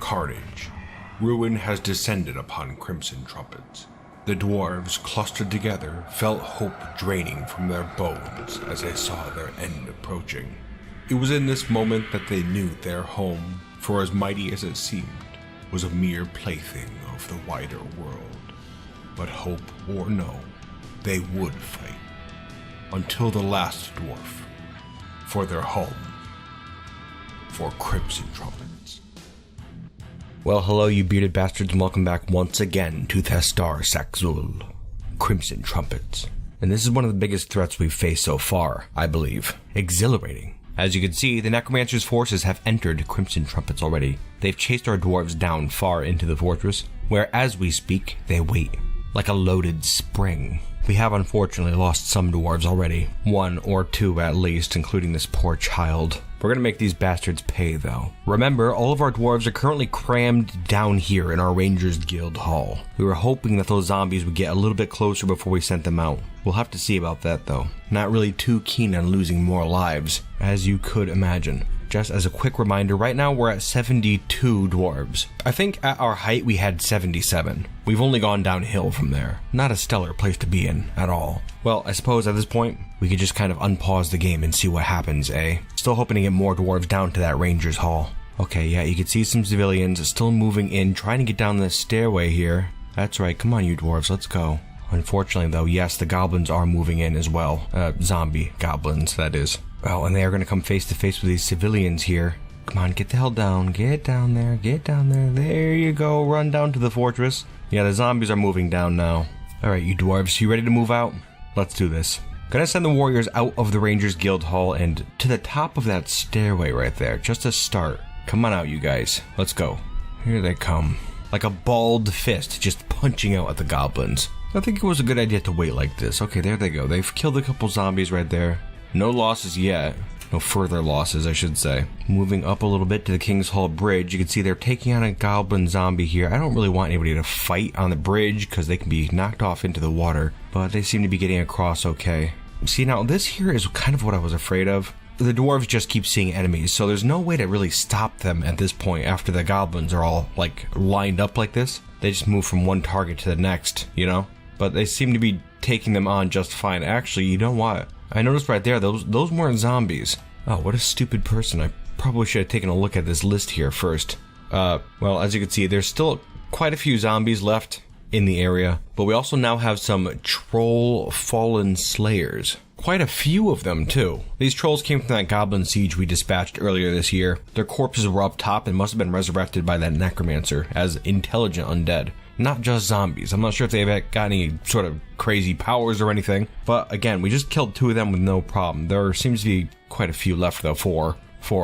carnage. Ruin has descended upon Crimsontrumpets. The dwarves, clustered together, felt hope draining from their bones as they saw their end approaching. It was in this moment that they knew their home, for as mighty as it seemed, was a mere plaything of the wider world. But hope or no, they would fight, until the last dwarf, for their home, for Crimsontrumpets. Well, hello you bearded bastards, and welcome back once again to Thestar Saxul, Crimsontrumpets. And this is one of the biggest threats we've faced so far, I believe. Exhilarating. As you can see, the Necromancer's forces have entered Crimsontrumpets already. They've chased our dwarves down far into the fortress, where as we speak, they wait, like a loaded spring. We have unfortunately lost some dwarves already, one or two at least, including this poor child. We're gonna make these bastards pay though. Remember, all of our dwarves are currently crammed down here in our Rangers Guild Hall. We were hoping that those zombies would get a little bit closer before we sent them out. We'll have to see about that though. Not really too keen on losing more lives, as you could imagine. Just as a quick reminder, right now we're at 72 dwarves. I think at our height we had 77. We've only gone downhill from there. Not a stellar place to be in at all. Well, I suppose at this point, we could just kind of unpause the game and see what happens, eh? Still hoping to get more dwarves down to that Rangers Hall. Okay, yeah, you can see some civilians still moving in, trying to get down the stairway here. That's right, come on you dwarves, let's go. Unfortunately though, yes, the goblins are moving in as well. Zombie goblins, that is. Well, and they are going to come face to face with these civilians here. Come on, get the hell down. Get down there. Get down there. There you go. Run down to the fortress. Yeah, the zombies are moving down now. Alright, you dwarves, you ready to move out? Let's do this. Gonna send the warriors out of the Rangers Guild Hall and to the top of that stairway right there, just to start. Come on out, you guys. Let's go. Here they come. Like a balled fist, just punching out at the goblins. I think it was a good idea to wait like this. Okay, there they go. They've killed a couple zombies right there. No losses yet. No further losses, I should say. Moving up a little bit to the King's Hall Bridge, you can see they're taking on a goblin zombie here. I don't really want anybody to fight on the bridge because they can be knocked off into the water, but they seem to be getting across okay. See, now this here is kind of what I was afraid of. The dwarves just keep seeing enemies, so there's no way to really stop them at this point after the goblins are all, like, lined up like this. They just move from one target to the next, you know? But they seem to be taking them on just fine. Actually, you know what? I noticed right there, those weren't zombies. Oh, what a stupid person. I probably should have taken a look at this list here first. Well, as you can see, there's still quite a few zombies left in the area, but we also now have some troll fallen slayers. Quite a few of them, too. These trolls came from that goblin siege we dispatched earlier this year. Their corpses were up top and must have been resurrected by that necromancer as intelligent undead. Not just zombies. I'm not sure if they've got any sort of crazy powers or anything, but again, we just killed 2 of them with no problem. There seems to be quite a few left though, 4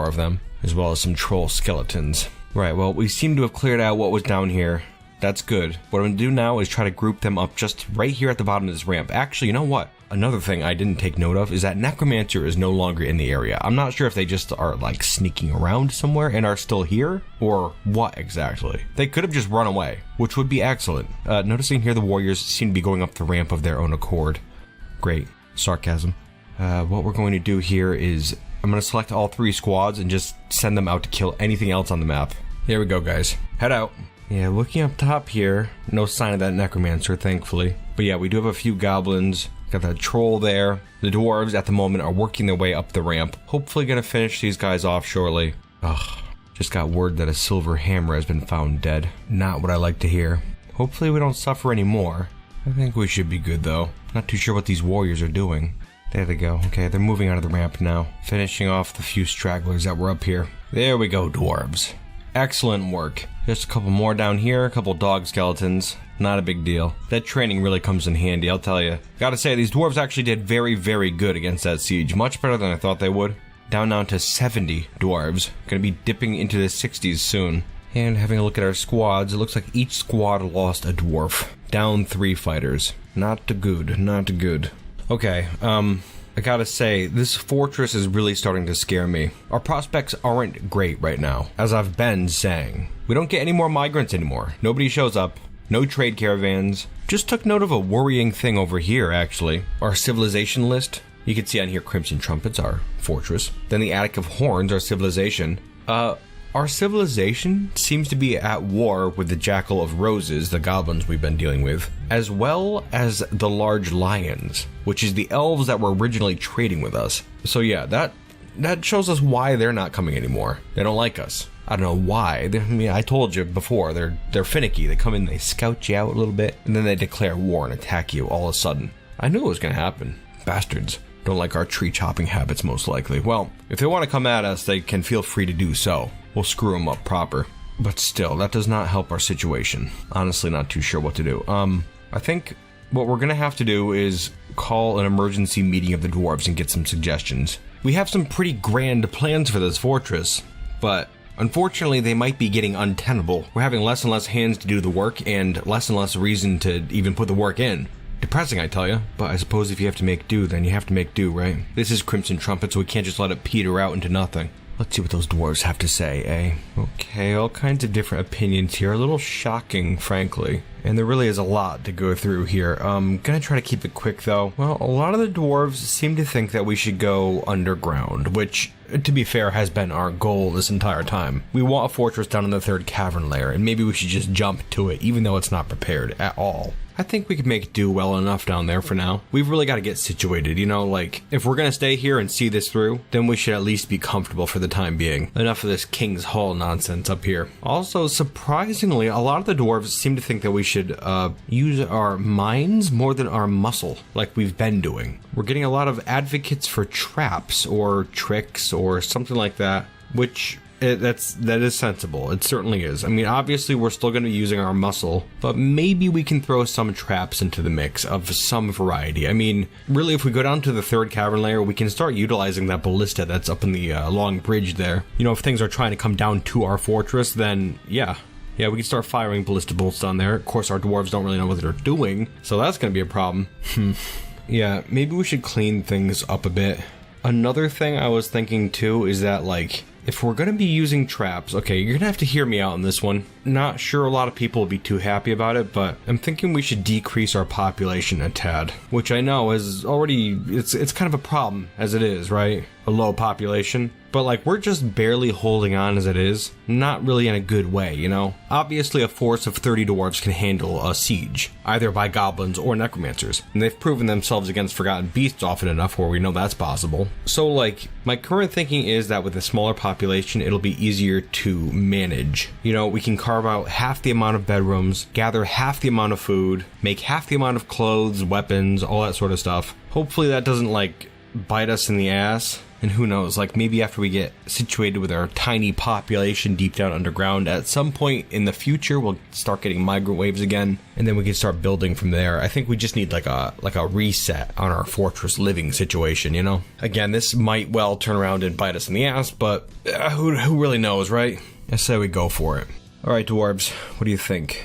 of them, as well as some troll skeletons. Right, well, we seem to have cleared out what was down here. That's good. What I'm gonna do now is try to group them up just right here at the bottom of this ramp. Actually, you know what? Another thing I didn't take note of is that Necromancer is no longer in the area. I'm not sure if they just are like sneaking around somewhere and are still here, or what exactly. They could have just run away, which would be excellent. Noticing here the warriors seem to be going up the ramp of their own accord. Great. Sarcasm. What we're going to do here is I'm going to select all 3 squads and just send them out to kill anything else on the map. Here we go, guys. Head out. Yeah, looking up top here, no sign of that necromancer, thankfully. But yeah, we do have a few goblins. Got that troll there. The dwarves at the moment are working their way up the ramp. Hopefully gonna finish these guys off shortly. Ugh, just got word that a silver hammer has been found dead. Not what I like to hear. Hopefully we don't suffer any more. I think we should be good though. Not too sure what these warriors are doing. There they go. Okay, they're moving out of the ramp now. Finishing off the few stragglers that were up here. There we go, dwarves. Excellent work. Just a couple more down here, a couple dog skeletons. Not a big deal. That training really comes in handy, I'll tell you. Gotta say, these dwarves actually did very, very good against that siege. Much better than I thought they would. Down now to 70 dwarves. Gonna be dipping into the 60s soon. And having a look at our squads, it looks like each squad lost a dwarf. Down 3 fighters. Not good, not good. Okay, I gotta say, this fortress is really starting to scare me. Our prospects aren't great right now, as I've been saying. We don't get any more migrants anymore. Nobody shows up. No trade caravans. Just took note of a worrying thing over here, actually. Our civilization list. You can see on here Crimsontrumpets, our fortress. Then the Attic of Horns, our civilization. our civilization seems to be at war with the Jackal of Roses, the goblins we've been dealing with, as well as the large lions, which is the elves that were originally trading with us. So yeah, that shows us why they're not coming anymore. They don't like us. I don't know why. I told you before, they're finicky. They come in, they scout you out a little bit, and then they declare war and attack you all of a sudden. I knew it was going to happen. Bastards. Don't like our tree chopping habits, most likely. Well, if they want to come at us, they can feel free to do so. We'll screw them up proper. But still, that does not help our situation. Honestly, not too sure what to do. I think what we're going to have to do is call an emergency meeting of the dwarves and get some suggestions. We have some pretty grand plans for this fortress, but unfortunately, they might be getting untenable. We're having less and less hands to do the work and less reason to even put the work in. Depressing, I tell you, but I suppose if you have to make do, then you have to make do, right? This is Crimsontrumpets, so we can't just let it peter out into nothing. Let's see what those dwarves have to say, eh? Okay, all kinds of different opinions here. A little shocking, frankly. And there really is a lot to go through here. Gonna try to keep it quick, though. Well, a lot of the dwarves seem to think that we should go underground, which, to be fair, has been our goal this entire time. We want a fortress down in the 3rd cavern layer, and maybe we should just jump to it, even though it's not prepared at all. I think we could make do well enough down there for now. We've really got to get situated, you know, like, if we're gonna stay here and see this through, then we should at least be comfortable for the time being. Enough of this King's Hall nonsense up here. Also, surprisingly, a lot of the dwarves seem to think that we should use our minds more than our muscle, like we've been doing. We're getting a lot of advocates for traps or tricks or something like that, which that is sensible. It certainly is. I mean, obviously we're still going to be using our muscle, but maybe we can throw some traps into the mix of some variety. I mean, really, if we go down to the 3rd cavern layer, we can start utilizing that ballista that's up in the long bridge there. You know, if things are trying to come down to our fortress, then yeah, we can start firing ballista bolts down there. Of course, our dwarves don't really know what they're doing, so that's going to be a problem. Yeah, maybe we should clean things up a bit. Another thing I was thinking too is that, like, if we're going to be using traps, okay, you're going to have to hear me out on this one. Not sure a lot of people will be too happy about it, but I'm thinking we should decrease our population a tad, which I know is already, it's kind of a problem as it is, right? A low population. But like, we're just barely holding on as it is. Not really in a good way, you know? Obviously, a force of 30 dwarves can handle a siege, either by goblins or necromancers. And they've proven themselves against forgotten beasts often enough where we know that's possible. So like, my current thinking is that with a smaller population, it'll be easier to manage. You know, we can carve out half the amount of bedrooms, gather half the amount of food, make half the amount of clothes, weapons, all that sort of stuff. Hopefully that doesn't like bite us in the ass. And who knows, like maybe after we get situated with our tiny population deep down underground, at some point in the future, we'll start getting migrant waves again, and then we can start building from there. I think we just need like a reset on our fortress living situation, you know? Again, this might well turn around and bite us in the ass, but who really knows, right? I say we go for it. All right, dwarves, what do you think?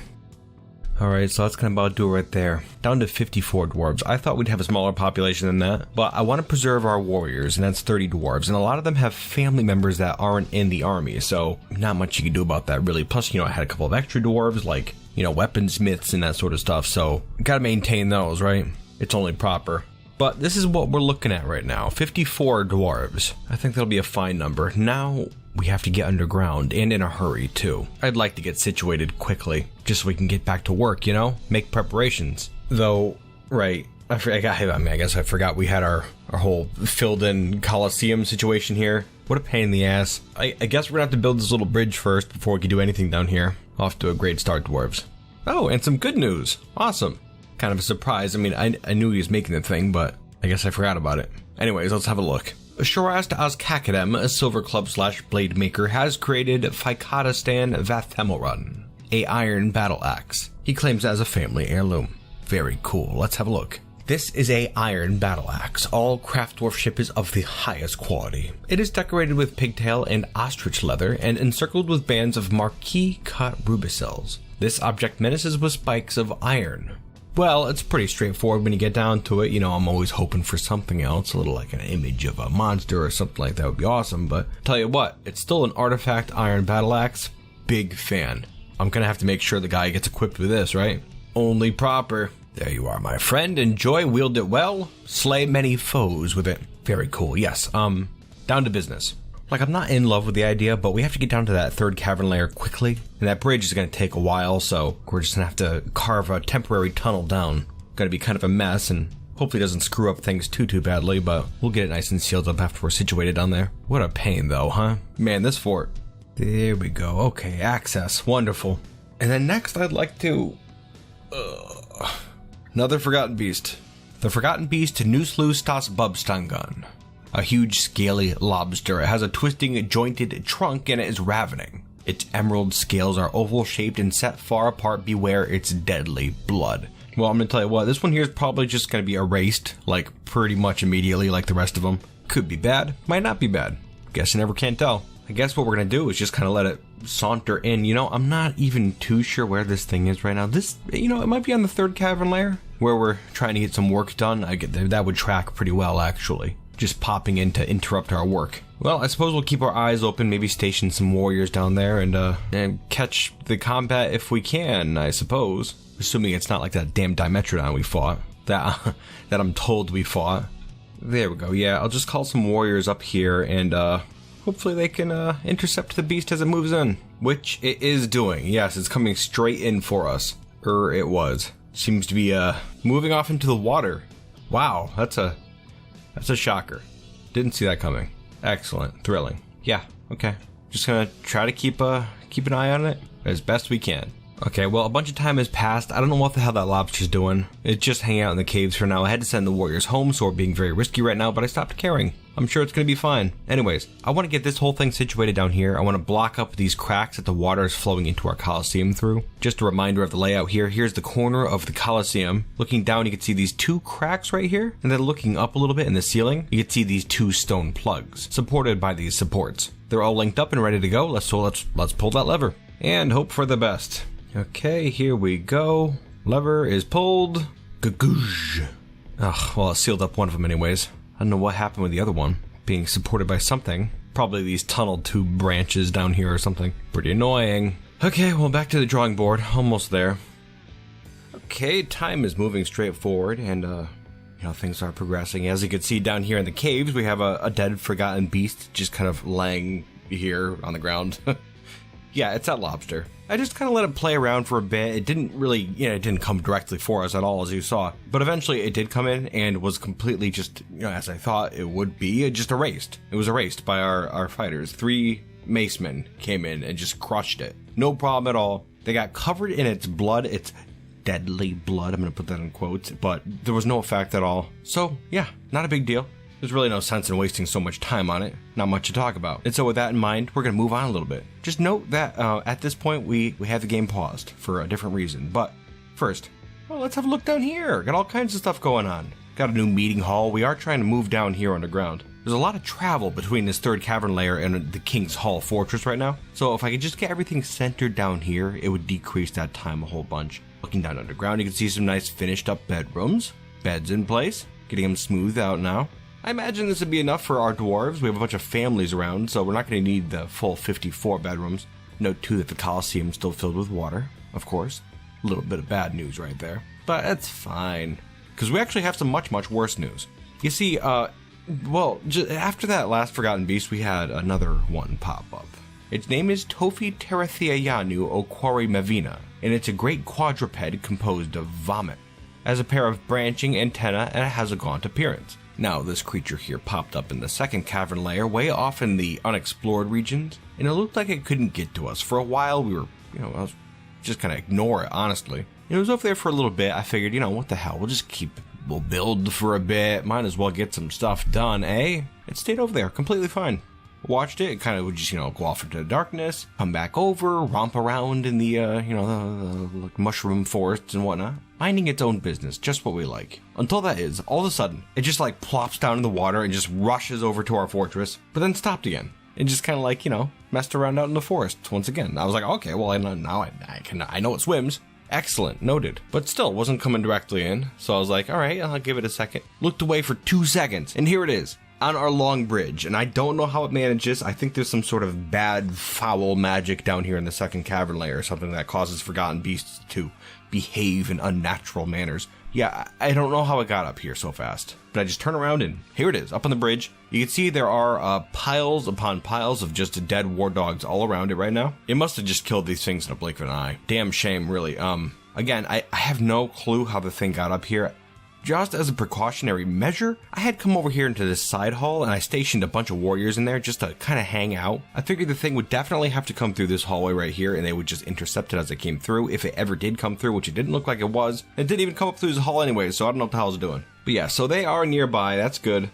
Alright, so that's kind of about do it right there. Down to 54 dwarves. I thought we'd have a smaller population than that, but I want to preserve our warriors, and that's 30 dwarves, and a lot of them have family members that aren't in the army, so not much you can do about that, really. Plus, you know, I had a couple of extra dwarves, like, you know, weaponsmiths and that sort of stuff, so gotta maintain those, right? It's only proper. But this is what we're looking at right now. 54 dwarves. I think that'll be a fine number. Now, we have to get underground, and in a hurry, too. I'd like to get situated quickly, just so we can get back to work, you know? Make preparations. Though, right, I guess I forgot we had our whole filled-in Coliseum situation here. What a pain in the ass. I guess we're gonna have to build this little bridge first before we can do anything down here. Off to a great start, dwarves. Oh, and some good news. Awesome. Kind of a surprise. I mean, I knew he was making the thing, but I guess I forgot about it. Anyways, let's have a look. Shorast Azkakadem, a silver club / blade maker, has created Phycodistan Vathemelrun, a iron battle axe. He claims it as a family heirloom. Very cool. Let's have a look. This is a iron battle axe. All craft dwarfship is of the highest quality. It is decorated with pigtail and ostrich leather and encircled with bands of marquee cut rubicels. This object menaces with spikes of iron. Well, it's pretty straightforward when you get down to it. You know, I'm always hoping for something else, a little like an image of a monster or something like that would be awesome, but tell you what, it's still an artifact iron battle axe. Big fan. I'm gonna have to make sure the guy gets equipped with this, right? Only proper. There you are, my friend. Enjoy, wield it well, slay many foes with it. Very cool, yes. Down to business. Like, I'm not in love with the idea, but we have to get down to that third cavern layer quickly, and that bridge is going to take a while, so we're just going to have to carve a temporary tunnel down. Going to be kind of a mess, and hopefully doesn't screw up things too badly, but we'll get it nice and sealed up after we're situated down there. What a pain, though, huh? Man, this fort. There we go. Okay, access. Wonderful. And then next, I'd like to... another Forgotten Beast. The Forgotten Beast Nuslustas Bubstangun. A huge, scaly lobster. It has a twisting, jointed trunk, and it is ravening. Its emerald scales are oval-shaped and set far apart. Beware its deadly blood. Well, I'm going to tell you what, this one here is probably just going to be erased, like, pretty much immediately like the rest of them. Could be bad, might not be bad. Guess you never can tell. I guess what we're going to do is just kind of let it saunter in. You know, I'm not even too sure where this thing is right now. This, you know, it might be on the third cavern layer, where we're trying to get some work done. That would track pretty well, actually. Just popping in to interrupt our work. Well, I suppose we'll keep our eyes open, maybe station some warriors down there and catch the combat if we can, I suppose. Assuming it's not like that damn Dimetrodon we fought. That I'm told we fought. There we go, yeah, I'll just call some warriors up here and hopefully they can intercept the beast as it moves in. Which it is doing, yes, it's coming straight in for us. It was. Seems to be moving off into the water. Wow, that's a shocker. Didn't see that coming. Excellent. Thrilling. Yeah, okay. Just gonna try to keep an eye on it as best we can. Okay, well, a bunch of time has passed. I don't know what the hell that lobster's doing. It's just hanging out in the caves for now. I had to send the warriors home, so we're being very risky right now, but I stopped caring. I'm sure it's gonna be fine. Anyways, I want to get this whole thing situated down here. I want to block up these cracks that the water is flowing into our Colosseum through. Just a reminder of the layout here. Here's the corner of the Colosseum. Looking down, you can see these two cracks right here, and then looking up a little bit in the ceiling, you can see these two stone plugs, supported by these supports. They're all linked up and ready to go. Let's pull that lever, and hope for the best. Okay, here we go. Lever is pulled. Gagoosh. Ugh, well, it sealed up one of them anyways. I don't know what happened with the other one. Being supported by something. Probably these tunnel tube branches down here or something. Pretty annoying. Okay, well, back to the drawing board. Almost there. Okay, time is moving straight forward and, you know, things are progressing. As you can see down here in the caves, we have a dead, forgotten beast just kind of laying here on the ground. Yeah, it's that lobster. I just kind of let it play around for a bit. It didn't really, you know, it didn't come directly for us at all, as you saw. But eventually it did come in and was completely just, you know, as I thought it would be, just erased. It was erased by our fighters. 3 macemen came in and just crushed it. No problem at all. They got covered in its blood. It's deadly blood. I'm going to put that in quotes. But there was no effect at all. So, yeah, not a big deal. There's really no sense in wasting so much time on it. Not much to talk about. And so with that in mind, we're going to move on a little bit. Just note that at this point, we have the game paused for a different reason. But first, well, let's have a look down here. Got all kinds of stuff going on. Got a new meeting hall. We are trying to move down here underground. There's a lot of travel between this third cavern layer and the King's Hall Fortress right now. So if I could just get everything centered down here, it would decrease that time a whole bunch. Looking down underground, you can see some nice finished up bedrooms. Beds in place. Getting them smoothed out now. I imagine this would be enough for our dwarves. We have a bunch of families around, so we're not going to need the full 54 bedrooms. Note, too, that the Colosseum is still filled with water, of course. A little bit of bad news right there. But that's fine, because we actually have some much, much worse news. You see, well, after that last Forgotten Beast, we had another one pop up. Its name is Tofi Terathiayanu Okwari Mavina, and it's a great quadruped composed of vomit. It has a pair of branching antennae, and it has a gaunt appearance. Now, this creature here popped up in the second cavern layer, way off in the unexplored regions, and it looked like it couldn't get to us. For a while, we were, you know, I was just gonna ignore it, honestly. It was over there for a little bit. I figured, you know, what the hell, we'll build for a bit, might as well get some stuff done, eh? It stayed over there, completely fine. Watched it kind of would just, you know, go off into the darkness, come back over, romp around in the, you know, the mushroom forests and whatnot. Minding its own business, just what we like. Until that is, all of a sudden, it just like plops down in the water and just rushes over to our fortress, but then stopped again. And just kind of like, you know, messed around out in the forest once again. I was like, okay, well, now I know it swims. Excellent, noted. But still, wasn't coming directly in, so I was like, alright, I'll give it a second. Looked away for 2 seconds, and here it is. On our long bridge, and I don't know how it manages. I think there's some sort of bad, foul magic down here in the second cavern layer or something that causes forgotten beasts to behave in unnatural manners. Yeah, I don't know how it got up here so fast, but I just turn around and here it is, up on the bridge. You can see there are piles upon piles of just dead war dogs all around it right now. It must have just killed these things in a blink of an eye. Damn shame, really. Again, I have no clue how the thing got up here. Just as a precautionary measure, I had come over here into this side hall and I stationed a bunch of warriors in there just to kind of hang out. I figured the thing would definitely have to come through this hallway right here and they would just intercept it as it came through. If it ever did come through, which it didn't look like it was. It didn't even come up through this hall anyway, so I don't know what the hell it's doing. But yeah, so they are nearby. That's good.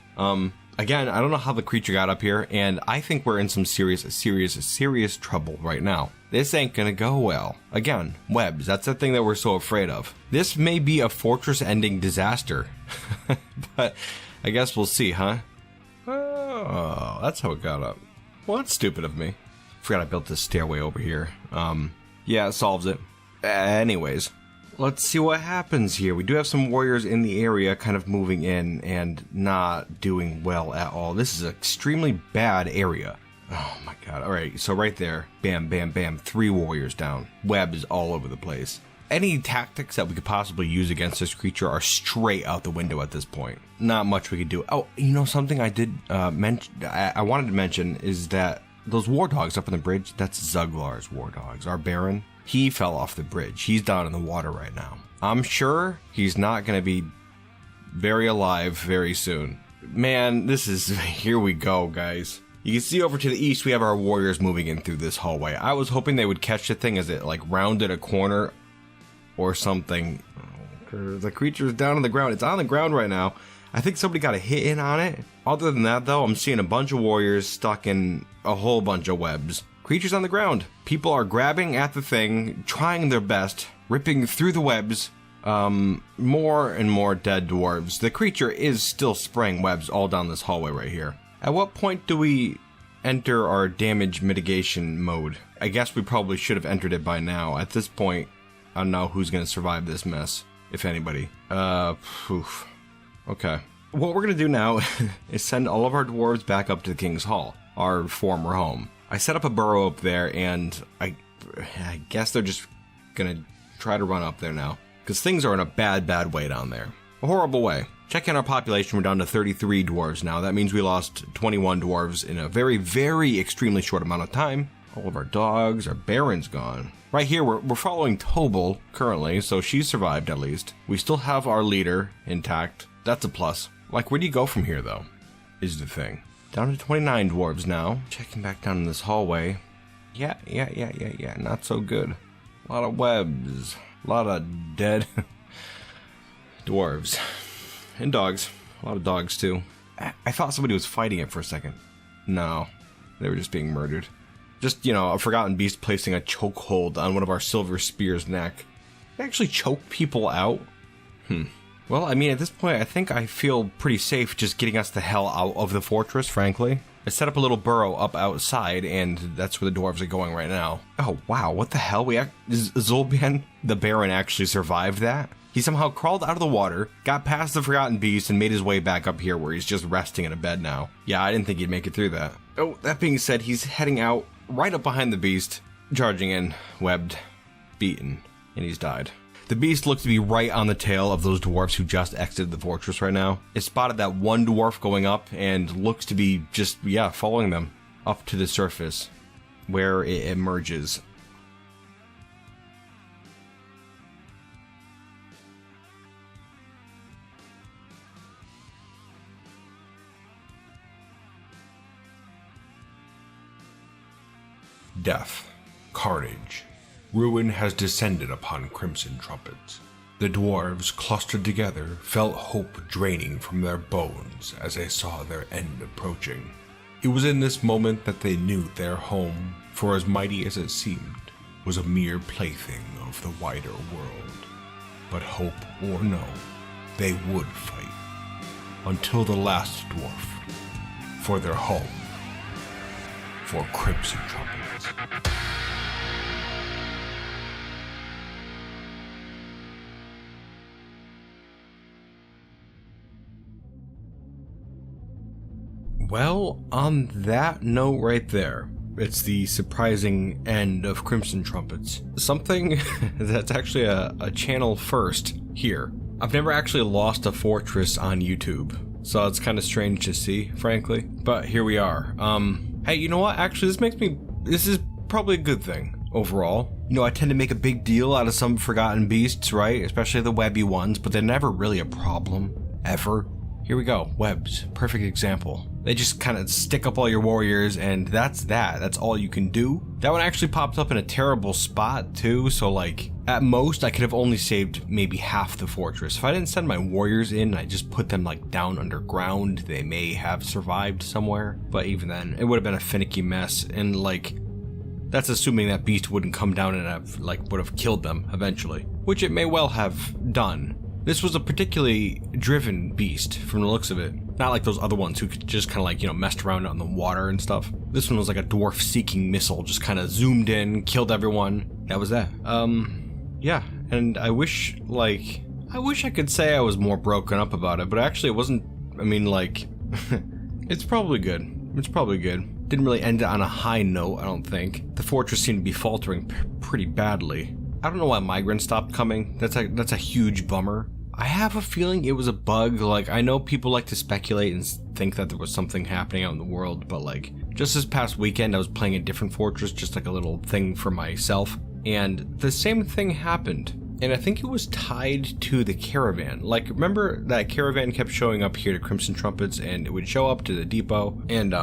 Again, I don't know how the creature got up here, and I think we're in some serious trouble right now. This ain't gonna go well. Again, webs, that's the thing that we're so afraid of. This may be a fortress-ending disaster, but I guess we'll see, huh? Oh, that's how it got up. Well, that's stupid of me. Forgot I built this stairway over here. Yeah, it solves it. Anyways. Let's see what happens here. We do have some warriors in the area kind of moving in and not doing well at all. This is an extremely bad area. Oh my god. Alright, so right there. Bam, bam, bam. 3 warriors down. Webs all over the place. Any tactics that we could possibly use against this creature are straight out the window at this point. Not much we could do. Oh, you know something I did mention, I wanted to mention is that those war dogs up on the bridge, that's Zuglar's war dogs. Our Baron. He fell off the bridge. He's down in the water right now. I'm sure he's not going to be very alive very soon. Man, this is... Here we go, guys. You can see over to the east, we have our warriors moving in through this hallway. I was hoping they would catch the thing as it, like, rounded a corner or something. The creature's down on the ground. It's on the ground right now. I think somebody got a hit in on it. Other than that, though, I'm seeing a bunch of warriors stuck in a whole bunch of webs. Creatures on the ground. People are grabbing at the thing, trying their best, ripping through the webs. More and more dead dwarves. The creature is still spraying webs all down this hallway right here. At what point do we enter our damage mitigation mode? I guess we probably should have entered it by now. At this point, I don't know who's going to survive this mess, if anybody. Oof. Okay. What we're going to do now is send all of our dwarves back up to the King's Hall, our former home. I set up a burrow up there, and I guess they're just gonna try to run up there now. Because things are in a bad way down there. A horrible way. Check in our population, we're down to 33 dwarves now. That means we lost 21 dwarves in a very extremely short amount of time. All of our dogs, our Baron's gone. Right here, we're following Tobel currently, so she survived at least. We still have our leader intact. That's a plus. Like, where do you go from here, though? Is the thing. Down to 29 dwarves now. Checking back down in this hallway. Yeah. Not so good. A lot of webs. A lot of dead dwarves. And dogs. A lot of dogs, too. I thought somebody was fighting it for a second. No. They were just being murdered. Just, you know, a forgotten beast placing a chokehold on one of our silver spear's neck. They actually choke people out? Well, I mean, at this point, I think I feel pretty safe just getting us the hell out of the fortress, frankly. I set up a little burrow up outside, and that's where the dwarves are going right now. Oh, wow, what the hell? Zolban, the Baron, actually survived that? He somehow crawled out of the water, got past the Forgotten Beast, and made his way back up here where he's just resting in a bed now. Yeah, I didn't think he'd make it through that. Oh, that being said, he's heading out right up behind the beast, charging in, webbed, beaten, and he's died. The beast looks to be right on the tail of those dwarfs who just exited the fortress right now. It spotted that one dwarf going up and looks to be just, following them up to the surface where it emerges. Death, carnage, ruin has descended upon Crimsontrumpets. The dwarves, clustered together, felt hope draining from their bones as they saw their end approaching. It was in this moment that they knew their home, for as mighty as it seemed, was a mere plaything of the wider world. But hope or no, they would fight, until the last dwarf, for their home, for Crimsontrumpets. Well, on that note right there, it's the surprising end of Crimsontrumpets. Something that's actually a channel first here I've never actually lost a fortress on YouTube, so it's kind of strange to see, frankly. But here we are. Hey, you know what? Actually, this is probably a good thing overall. You know, I tend to make a big deal out of some forgotten beasts, right? Especially the webby ones, but they're never really a problem, ever. Here we go, webs, perfect example. They just kind of stick up all your warriors, and that's that. That's all you can do. That one actually popped up in a terrible spot too, so like, at most I could have only saved maybe half the fortress. If I didn't send my warriors in, I just put them like down underground, they may have survived somewhere. But even then, it would have been a finicky mess, and like, that's assuming that beast wouldn't come down and would have killed them eventually, which it may well have done. This was a particularly driven beast from the looks of it. Not like those other ones who could just kind of like, you know, messed around out in the water and stuff. This one was like a dwarf seeking missile, just kind of zoomed in, killed everyone. That was that. Yeah, and I wish I could say I was more broken up about it, but actually it wasn't. I mean, like, it's probably good. It's probably good. Didn't really end it on a high note, I don't think. The fortress seemed to be faltering pretty badly. I don't know why migrants stopped coming. That's a huge bummer. I have a feeling it was a bug. Like, I know people like to speculate and think that there was something happening out in the world, but like, just this past weekend I was playing a different fortress, just like a little thing for myself, and the same thing happened. And I think it was tied to the caravan. Like, remember that caravan kept showing up here to Crimsontrumpets, and it would show up to the depot, and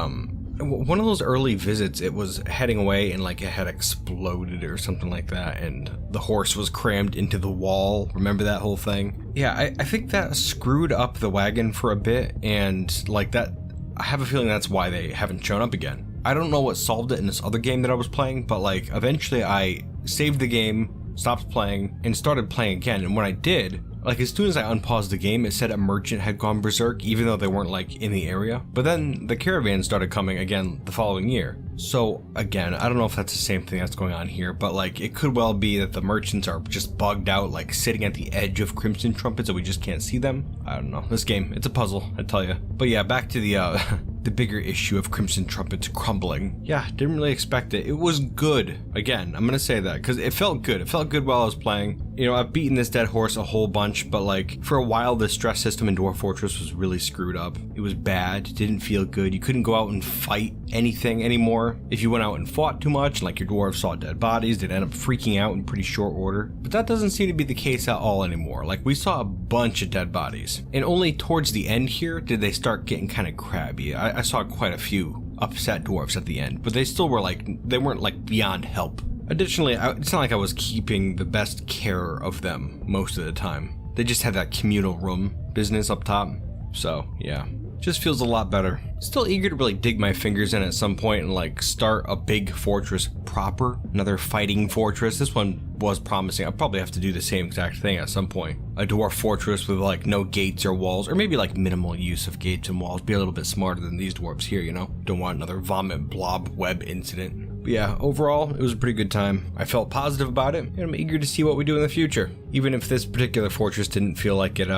one of those early visits, it was heading away and like it had exploded or something like that, and the horse was crammed into the wall. Remember that whole thing? Yeah, I think that screwed up the wagon for a bit, and like that, I have a feeling that's why they haven't shown up again. I don't know what solved it in this other game that I was playing, but like eventually I saved the game, stopped playing, and started playing again, and when I did, like as soon as I unpaused the game, it said a merchant had gone berserk, even though they weren't like in the area. But then the caravan started coming again the following year. So again, I don't know if that's the same thing that's going on here, but like it could well be that the merchants are just bugged out, like sitting at the edge of Crimsontrumpets and we just can't see them. I don't know. This game, it's a puzzle, I tell you. But yeah, back to the bigger issue of Crimsontrumpets crumbling. Yeah, didn't really expect it. It was good. Again, I'm gonna say that because it felt good. It felt good while I was playing. You know, I've beaten this dead horse a whole bunch, but like for a while the stress system in Dwarf Fortress was really screwed up. It was bad, didn't feel good. You couldn't go out and fight anything anymore. If you went out and fought too much, like your dwarves saw dead bodies, they'd end up freaking out in pretty short order. But that doesn't seem to be the case at all anymore. Like we saw a bunch of dead bodies, and only towards the end here did they start getting kind of crabby. I saw quite a few upset dwarves at the end, but they still were like, they weren't like beyond help. Additionally, it's not like I was keeping the best care of them most of the time. They just had that communal room business up top. So yeah, just feels a lot better. Still eager to really dig my fingers in at some point and like start a big fortress proper, another fighting fortress. This one was promising. I'll probably have to do the same exact thing at some point. A dwarf fortress with like no gates or walls, or maybe like minimal use of gates and walls. Be a little bit smarter than these dwarves here, you know? Don't want another vomit blob web incident. But yeah, overall, it was a pretty good time. I felt positive about it, and I'm eager to see what we do in the future. Even if this particular fortress didn't feel like it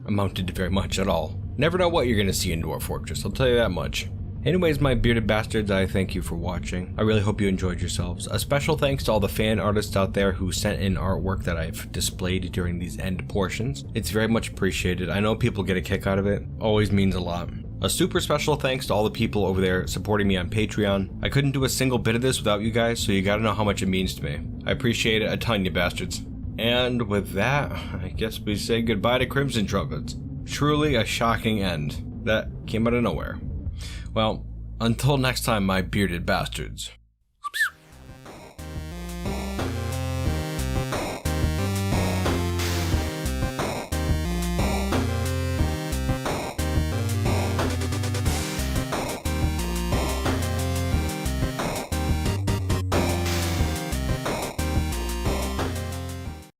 amounted to very much at all. Never know what you're going to see in Dwarf Fortress, I'll tell you that much. Anyways, my bearded bastards, I thank you for watching. I really hope you enjoyed yourselves. A special thanks to all the fan artists out there who sent in artwork that I've displayed during these end portions. It's very much appreciated. I know people get a kick out of it. Always means a lot. A super special thanks to all the people over there supporting me on Patreon. I couldn't do a single bit of this without you guys, so you gotta know how much it means to me. I appreciate it a ton, you bastards. And with that, I guess we say goodbye to Crimsontrumpets. Truly a shocking end that came out of nowhere. Well, until next time, my bearded bastards.